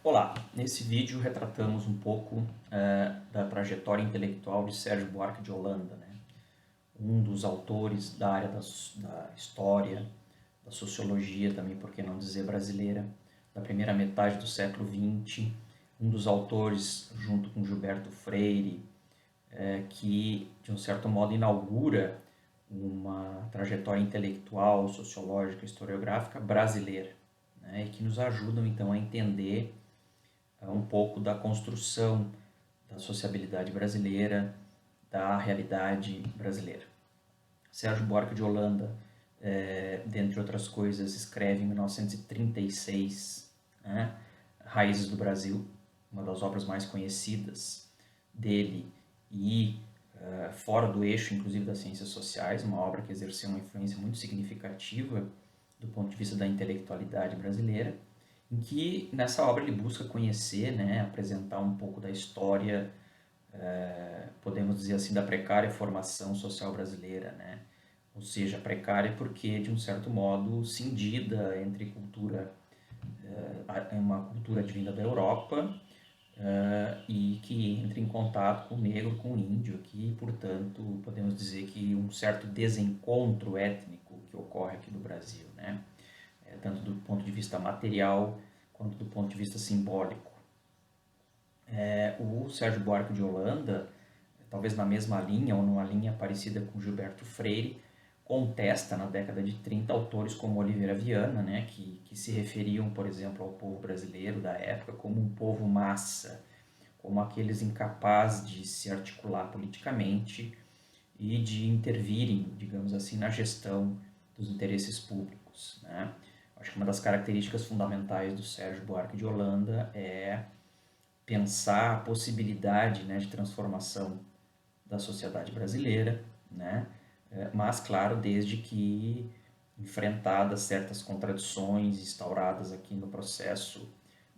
Olá, nesse vídeo retratamos um pouco da trajetória intelectual de Sérgio Buarque de Holanda, né? Um dos autores da área da história, da sociologia também, por que não dizer brasileira, da primeira metade do século XX, um dos autores, junto com Gilberto Freire, que de um certo modo inaugura uma trajetória intelectual, sociológica, historiográfica brasileira, né? E que nos ajudam então a entender um pouco da construção da sociabilidade brasileira, da realidade brasileira. Sérgio Buarque de Holanda, dentre outras coisas, escreve em 1936, né, Raízes do Brasil, uma das obras mais conhecidas dele e fora do eixo, inclusive, das ciências sociais, uma obra que exerceu uma influência muito significativa do ponto de vista da intelectualidade brasileira, em que nessa obra ele busca conhecer, né, apresentar um pouco da história, podemos dizer assim, da precária formação social brasileira, né? Ou seja, precária porque, de um certo modo, cindida entre uma cultura advinda da Europa e que entra em contato com o negro, com o índio, que, portanto, podemos dizer que um certo desencontro étnico que ocorre aqui no Brasil, né? Tanto do ponto de vista material quanto do ponto de vista simbólico. O Sérgio Buarque de Holanda, talvez na mesma linha ou numa linha parecida com Gilberto Freire, contesta na década de 30 autores como Oliveira Viana, né, que se referiam, por exemplo, ao povo brasileiro da época como um povo massa, como aqueles incapazes de se articular politicamente e de intervirem, digamos assim, na gestão dos interesses públicos, né? Acho que uma das características fundamentais do Sérgio Buarque de Holanda é pensar a possibilidade, né, de transformação da sociedade brasileira, né? Mas, claro, desde que enfrentadas certas contradições instauradas aqui no processo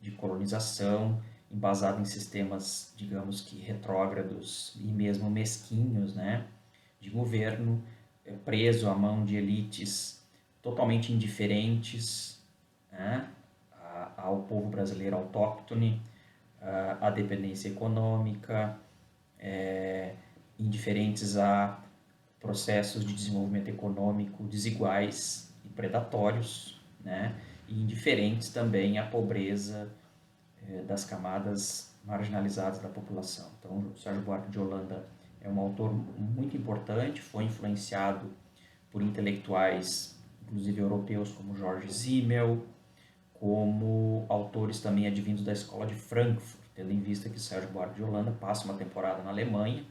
de colonização, embasado em sistemas, digamos que retrógrados e mesmo mesquinhos, né, de governo, preso à mão de elites totalmente indiferentes, né, ao povo brasileiro autóctone, à dependência econômica, indiferentes a processos de desenvolvimento econômico desiguais e predatórios, né? E indiferentes também à pobreza das camadas marginalizadas da população. Então, o Sérgio Buarque de Holanda é um autor muito importante, foi influenciado por intelectuais, inclusive europeus, como George Simmel, como autores também advindos da escola de Frankfurt, tendo em vista que Sérgio Buarque de Holanda passa uma temporada na Alemanha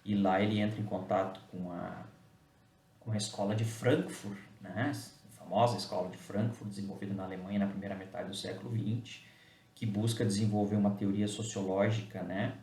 e lá ele entra em contato com a escola de Frankfurt, né? A famosa escola de Frankfurt, desenvolvida na Alemanha na primeira metade do século XX, que busca desenvolver uma teoria sociológica, né,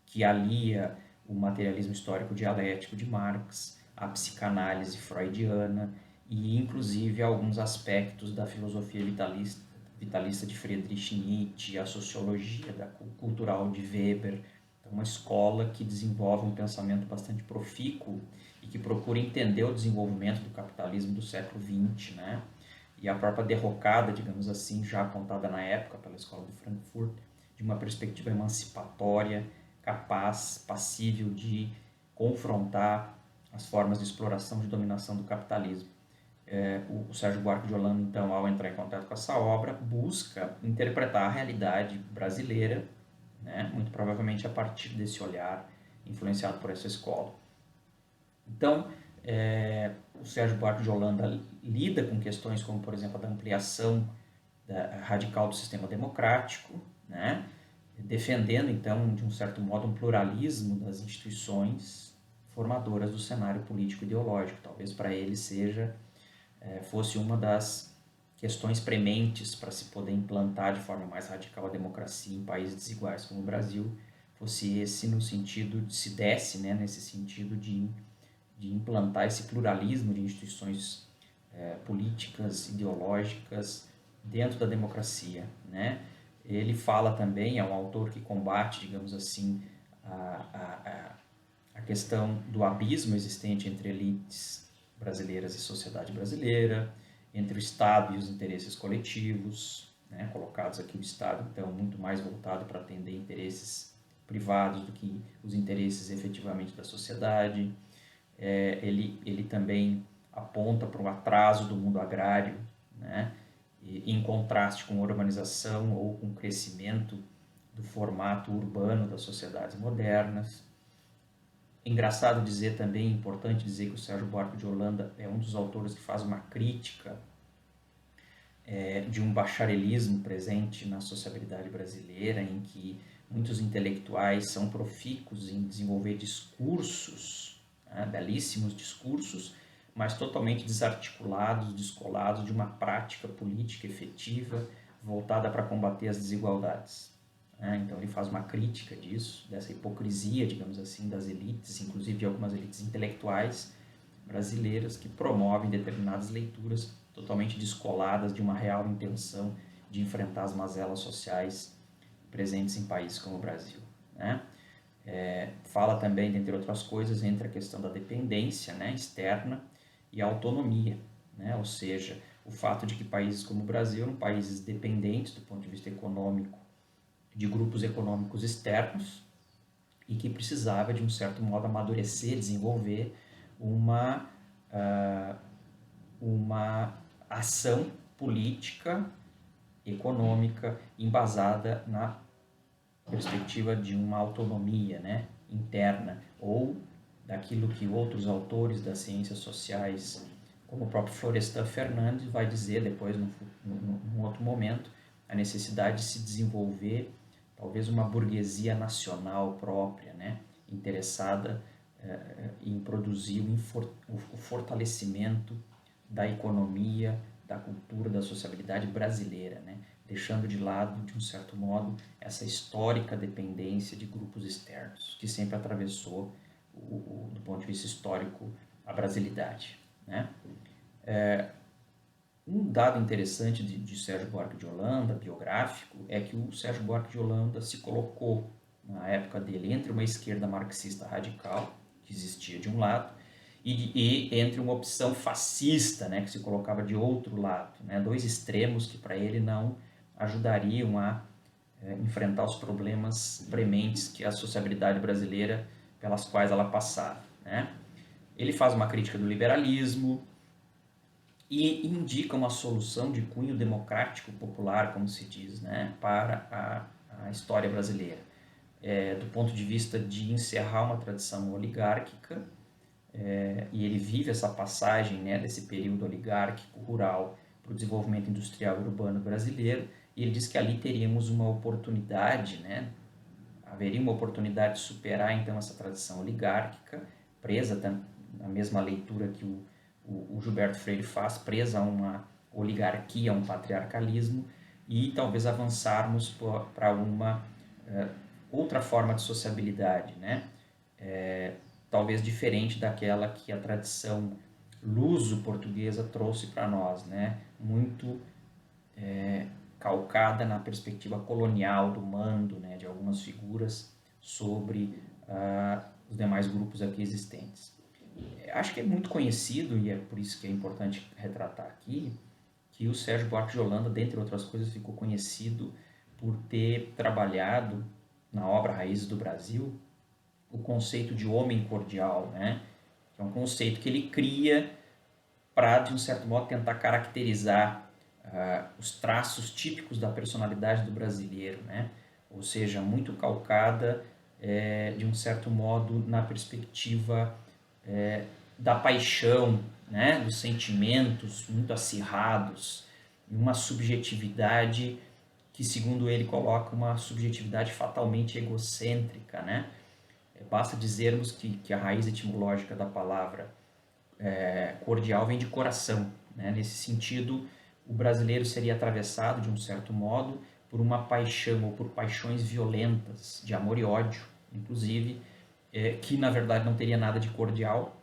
que alia o materialismo histórico dialético de Marx, a psicanálise freudiana e, inclusive, alguns aspectos da filosofia vitalista de Friedrich Nietzsche, a sociologia cultural de Weber. Então, uma escola que desenvolve um pensamento bastante profícuo e que procura entender o desenvolvimento do capitalismo do século XX, né? E a própria derrocada, digamos assim, já apontada na época pela Escola de Frankfurt, de uma perspectiva emancipatória, capaz, passível de confrontar as formas de exploração e de dominação do capitalismo. O Sérgio Buarque de Holanda, então, ao entrar em contato com essa obra, busca interpretar a realidade brasileira, né, muito provavelmente a partir desse olhar influenciado por essa escola. Então, o Sérgio Buarque de Holanda lida com questões como, por exemplo, a da ampliação radical do sistema democrático, né? Defendendo, então, de um certo modo, um pluralismo das instituições formadoras do cenário político ideológico. Talvez para ele fosse uma das questões prementes para se poder implantar de forma mais radical a democracia em países desiguais como o Brasil, fosse esse no sentido de se desse, né, nesse sentido de implantar esse pluralismo de instituições políticas, ideológicas dentro da democracia, né? Ele fala também, é um autor que combate, digamos assim, a questão do abismo existente entre elites brasileiras e sociedade brasileira, entre o Estado e os interesses coletivos, né, colocados aqui o Estado, então, muito mais voltado para atender interesses privados do que os interesses efetivamente da sociedade. Ele também aponta para o atraso do mundo agrário, né, em contraste com a urbanização ou com o crescimento do formato urbano das sociedades modernas. Engraçado dizer também, importante dizer que o Sérgio Buarque de Holanda é um dos autores que faz uma crítica de um bacharelismo presente na sociabilidade brasileira, em que muitos intelectuais são profícuos em desenvolver discursos, né, belíssimos discursos, mas totalmente desarticulados, descolados de uma prática política efetiva voltada para combater as desigualdades. Então ele faz uma crítica disso, dessa hipocrisia, digamos assim, das elites, inclusive de algumas elites intelectuais brasileiras que promovem determinadas leituras totalmente descoladas de uma real intenção de enfrentar as mazelas sociais presentes em países como o Brasil, né? Fala também, dentre outras coisas, entre a questão da dependência, né, externa e a autonomia, né? Ou seja, o fato de que países como o Brasil eram países dependentes do ponto de vista econômico de grupos econômicos externos e que precisava, de um certo modo, amadurecer, desenvolver uma ação política, econômica, embasada na perspectiva de uma autonomia, né, interna, ou daquilo que outros autores das ciências sociais, como o próprio Florestan Fernandes, vai dizer depois, num outro momento, a necessidade de se desenvolver talvez uma burguesia nacional própria, né, interessada em produzir o fortalecimento da economia, da cultura, da sociabilidade brasileira, né, deixando de lado, de um certo modo, essa histórica dependência de grupos externos, que sempre atravessou, do ponto de vista histórico, a brasilidade, né? Um dado interessante de Sérgio Buarque de Holanda, biográfico, é que o Sérgio Buarque de Holanda se colocou, na época dele, entre uma esquerda marxista radical, que existia de um lado, e entre uma opção fascista, né, que se colocava de outro lado, né, dois extremos que para ele não ajudariam a enfrentar os problemas prementes que a sociabilidade brasileira, pelas quais ela passava, né? Ele faz uma crítica do liberalismo e indica uma solução de cunho democrático popular, como se diz, né, para a história brasileira, do ponto de vista de encerrar uma tradição oligárquica, e ele vive essa passagem, né, desse período oligárquico rural para o desenvolvimento industrial e urbano brasileiro, e ele diz que ali teríamos uma oportunidade, né, haveria uma oportunidade de superar então essa tradição oligárquica, presa na mesma leitura que o Gilberto Freire faz, presa a uma oligarquia, a um patriarcalismo, e talvez avançarmos para uma outra forma de sociabilidade, né? Talvez diferente daquela que a tradição luso-portuguesa trouxe para nós, né? Muito calcada na perspectiva colonial do mando, né, de algumas figuras sobre os demais grupos aqui existentes. Acho que é muito conhecido, e é por isso que é importante retratar aqui, que o Sérgio Buarque de Holanda, dentre outras coisas, ficou conhecido por ter trabalhado na obra Raízes do Brasil o conceito de homem cordial, né? Que é um conceito que ele cria para, de um certo modo, tentar caracterizar os traços típicos da personalidade do brasileiro, né? Ou seja, muito calcada, de um certo modo, na perspectiva da paixão, né? Dos sentimentos muito acirrados, uma subjetividade que, segundo ele, coloca uma subjetividade fatalmente egocêntrica, né? Basta dizermos que a raiz etimológica da palavra cordial vem de coração, né? Nesse sentido, o brasileiro seria atravessado, de um certo modo, por uma paixão ou por paixões violentas, de amor e ódio, inclusive, que na verdade não teria nada de cordial.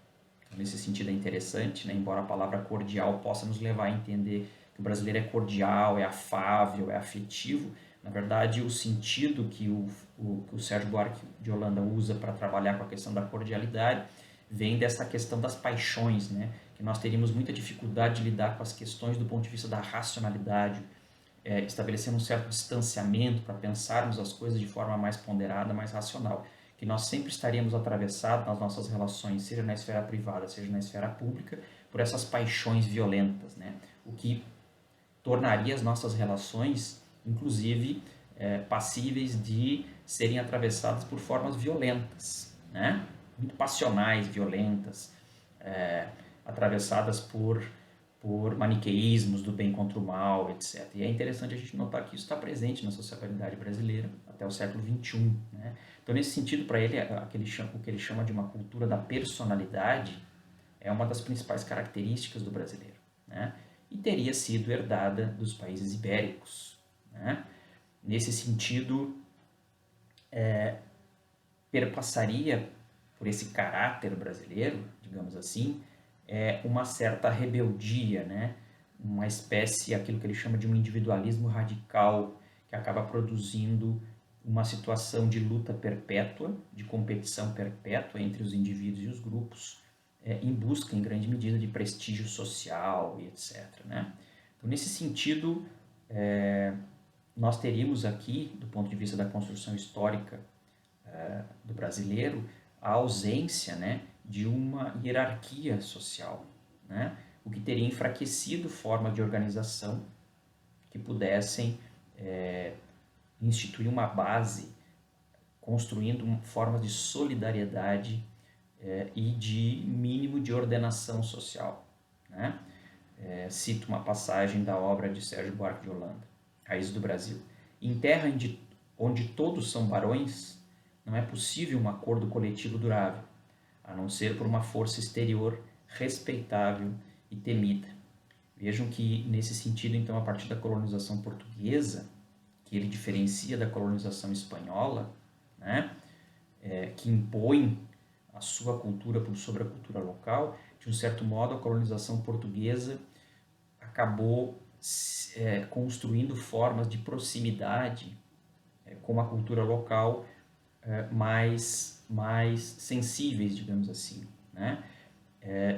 Nesse sentido é interessante, né? Embora a palavra cordial possa nos levar a entender que o brasileiro é cordial, é afável, é afetivo, na verdade o sentido que o Sérgio Buarque de Holanda usa para trabalhar com a questão da cordialidade vem dessa questão das paixões, né? Que nós teríamos muita dificuldade de lidar com as questões do ponto de vista da racionalidade, estabelecendo um certo distanciamento para pensarmos as coisas de forma mais ponderada, mais racional, que nós sempre estaríamos atravessados nas nossas relações, seja na esfera privada, seja na esfera pública, por essas paixões violentas, né? O que tornaria as nossas relações, inclusive, passíveis de serem atravessadas por formas violentas, né? Muito passionais, violentas, atravessadas por maniqueísmos do bem contra o mal, etc. E é interessante a gente notar que isso está presente na sociabilidade brasileira até o século XXI. Né? Então, nesse sentido, para ele, o que ele chama de uma cultura da personalidade é uma das principais características do brasileiro. Né? E teria sido herdada dos países ibéricos. Né? Nesse sentido, perpassaria por esse caráter brasileiro, digamos assim, uma certa rebeldia, né? Uma espécie, aquilo que ele chama de um individualismo radical, que acaba produzindo uma situação de luta perpétua, de competição perpétua entre os indivíduos e os grupos, em busca, em grande medida, de prestígio social e etc. Né? Então, nesse sentido, nós teríamos aqui, do ponto de vista da construção histórica do brasileiro, a ausência, né, de uma hierarquia social, né, o que teria enfraquecido formas de organização que pudessem instituir uma base, construindo formas de solidariedade e de mínimo de ordenação social. Né? Cito uma passagem da obra de Sérgio Buarque de Holanda, Raiz do Brasil. Em terra onde todos são barões, não é possível um acordo coletivo durável, a não ser por uma força exterior respeitável e temida. Vejam que, nesse sentido, então, a partir da colonização portuguesa, que ele diferencia da colonização espanhola, né, que impõe a sua cultura sobre a cultura local, de um certo modo, a colonização portuguesa acabou construindo formas de proximidade com a cultura local mais sensíveis, digamos assim. Né?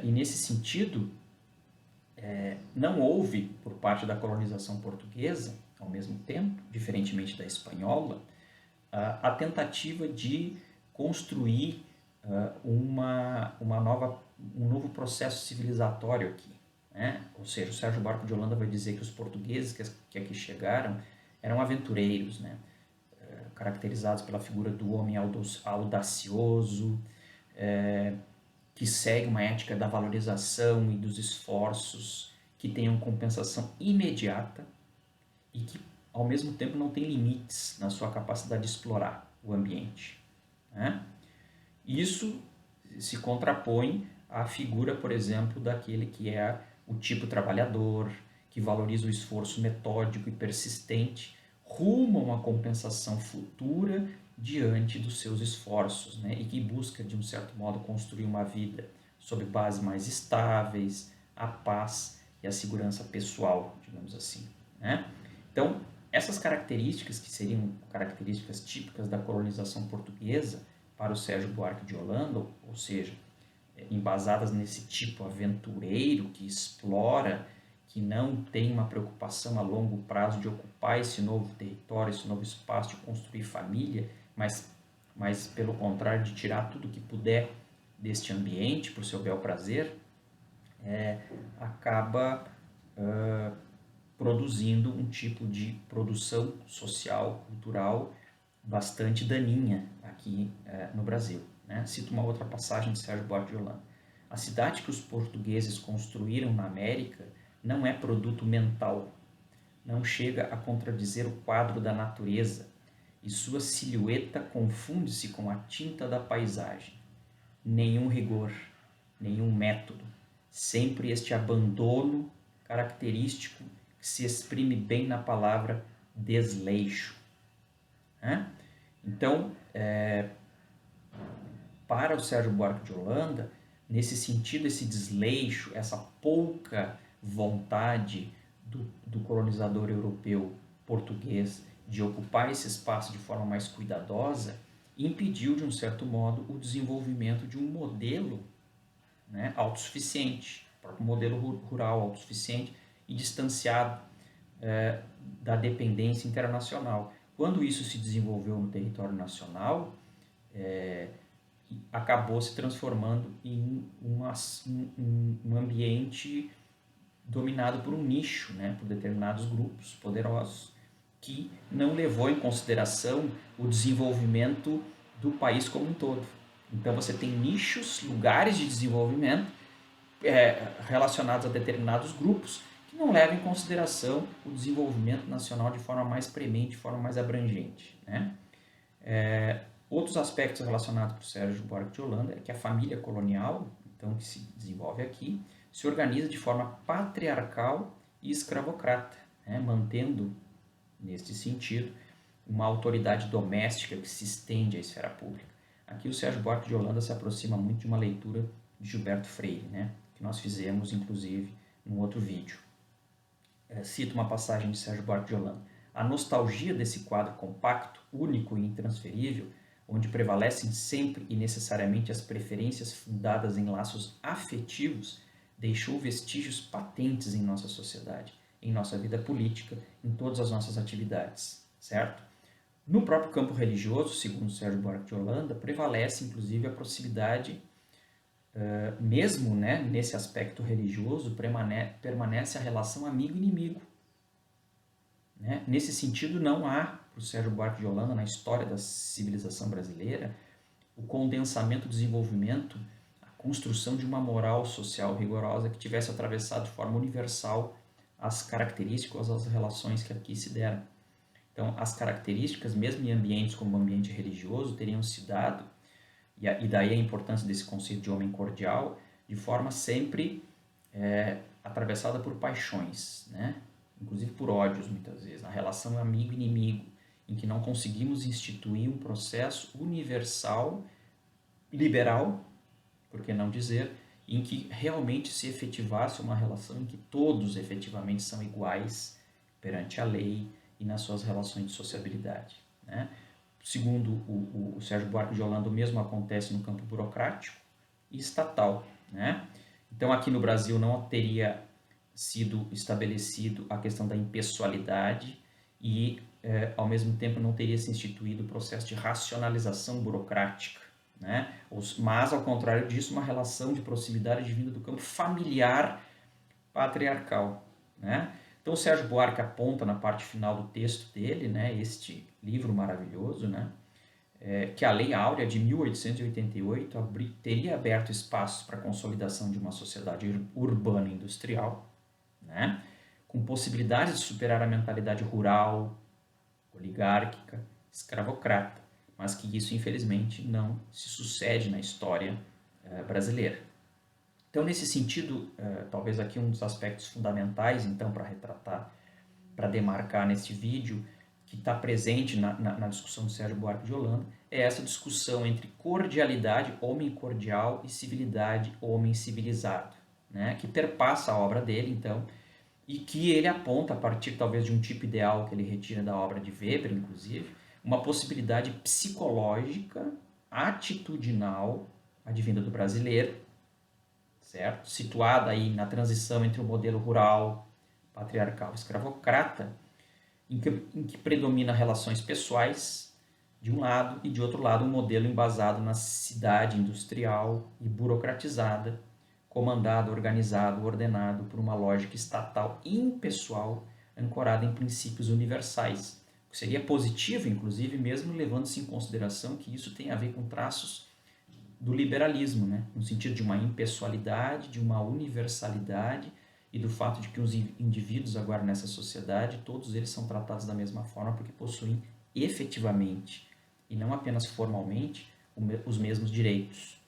E nesse sentido, não houve, por parte da colonização portuguesa, ao mesmo tempo, diferentemente da espanhola, a tentativa de construir um novo processo civilizatório aqui. Né? Ou seja, o Sérgio Buarque de Holanda vai dizer que os portugueses que aqui chegaram eram aventureiros, né? Caracterizados pela figura do homem audacioso, que segue uma ética da valorização e dos esforços, que tenham compensação imediata e que, ao mesmo tempo, não tem limites na sua capacidade de explorar o ambiente. Né? Isso se contrapõe à figura, por exemplo, daquele que é o tipo trabalhador, que valoriza o esforço metódico e persistente, rumo a uma compensação futura diante dos seus esforços, né? E que busca, de um certo modo, construir uma vida sob bases mais estáveis, a paz e a segurança pessoal, digamos assim. Né? Então, essas características, que seriam características típicas da colonização portuguesa, para o Sérgio Buarque de Holanda, ou seja, embasadas nesse tipo aventureiro que explora, que não tem uma preocupação a longo prazo de ocupar esse novo território, esse novo espaço, de construir família, mas pelo contrário, de tirar tudo que puder deste ambiente por seu bel prazer, acaba produzindo um tipo de produção social, cultural, bastante daninha aqui no Brasil. Né? Cito uma outra passagem de Sérgio Buarque de Holanda. A cidade que os portugueses construíram na América não é produto mental, não chega a contradizer o quadro da natureza, e sua silhueta confunde-se com a tinta da paisagem. Nenhum rigor, nenhum método, sempre este abandono característico que se exprime bem na palavra desleixo. Né? Então, para o Sérgio Buarque de Holanda, nesse sentido, esse desleixo, essa pouca vontade do colonizador europeu português de ocupar esse espaço de forma mais cuidadosa, impediu, de um certo modo, o desenvolvimento de um modelo, né, autossuficiente, o próprio modelo rural autossuficiente e distanciado da dependência internacional. Quando isso se desenvolveu no território nacional, acabou se transformando em um ambiente dominado por um nicho, né, por determinados grupos poderosos, que não levou em consideração o desenvolvimento do país como um todo. Então você tem nichos, lugares de desenvolvimento relacionados a determinados grupos que não levam em consideração o desenvolvimento nacional de forma mais premente, de forma mais abrangente, né? Outros aspectos relacionados para o Sérgio Buarque de Holanda é que a família colonial, então, que se desenvolve aqui, se organiza de forma patriarcal e escravocrata, né? Mantendo, neste sentido, uma autoridade doméstica que se estende à esfera pública. Aqui o Sérgio Buarque de Holanda se aproxima muito de uma leitura de Gilberto Freire, né? Que nós fizemos, inclusive, num outro vídeo. Cito uma passagem de Sérgio Buarque de Holanda. A nostalgia desse quadro compacto, único e intransferível, onde prevalecem sempre e necessariamente as preferências fundadas em laços afetivos, deixou vestígios patentes em nossa sociedade, em nossa vida política, em todas as nossas atividades, certo? No próprio campo religioso, segundo Sérgio Buarque de Holanda, prevalece inclusive a proximidade, mesmo, né, nesse aspecto religioso, permanece a relação amigo-inimigo. Né? Nesse sentido, não há, para o Sérgio Buarque de Holanda, na história da civilização brasileira, o condensamento, o desenvolvimento, a construção de uma moral social rigorosa que tivesse atravessado de forma universal as características, as relações que aqui se deram. Então, as características, mesmo em ambientes como o ambiente religioso, teriam se dado, e daí a importância desse conceito de homem cordial, de forma sempre atravessada por paixões, né? Inclusive por ódios, muitas vezes, na relação amigo-inimigo, em que não conseguimos instituir um processo universal, liberal, por que não dizer, em que realmente se efetivasse uma relação em que todos efetivamente são iguais perante a lei e nas suas relações de sociabilidade, né? Segundo o Sérgio Buarque de Holanda, o mesmo acontece no campo burocrático e estatal, né? Então, aqui no Brasil não teria sido estabelecido a questão da impessoalidade e, ao mesmo tempo, não teria se instituído o processo de racionalização burocrática, né? Mas, ao contrário disso, uma relação de proximidade vinda do campo familiar patriarcal, né? Então, o Sérgio Buarque aponta na parte final do texto dele, né, este livro maravilhoso, né, que a Lei Áurea de 1888 teria aberto espaços para a consolidação de uma sociedade urbana e industrial, né, com possibilidades de superar a mentalidade rural, oligárquica, escravocrata, mas que isso, infelizmente, não se sucede na história brasileira. Então, nesse sentido, talvez aqui um dos aspectos fundamentais, então, para retratar, para demarcar neste vídeo, que está presente na discussão do Sérgio Buarque de Holanda, é essa discussão entre cordialidade, homem cordial, e civilidade, homem civilizado, né? Que perpassa a obra dele, então, e que ele aponta, a partir talvez de um tipo ideal que ele retira da obra de Weber, inclusive, uma possibilidade psicológica, atitudinal, advinda do brasileiro, certo? Situada aí na transição entre o modelo rural, patriarcal, escravocrata, em que predomina relações pessoais, de um lado, e de outro lado um modelo embasado na cidade industrial e burocratizada, comandado, organizado, ordenado por uma lógica estatal impessoal, ancorada em princípios universais. O que seria positivo, inclusive, mesmo levando-se em consideração que isso tem a ver com traços do liberalismo, né? No sentido de uma impessoalidade, de uma universalidade e do fato de que os indivíduos agora nessa sociedade, todos eles são tratados da mesma forma porque possuem efetivamente e não apenas formalmente os mesmos direitos.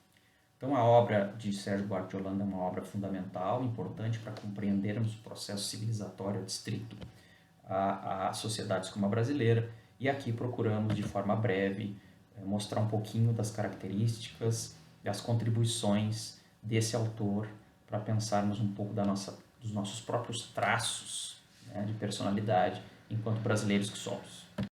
Então a obra de Sérgio Buarque de Holanda é uma obra fundamental, importante para compreendermos o processo civilizatório adstrito a sociedades como a brasileira, e aqui procuramos de forma breve mostrar um pouquinho das características, das contribuições desse autor para pensarmos um pouco dos nossos próprios traços, né, de personalidade enquanto brasileiros que somos.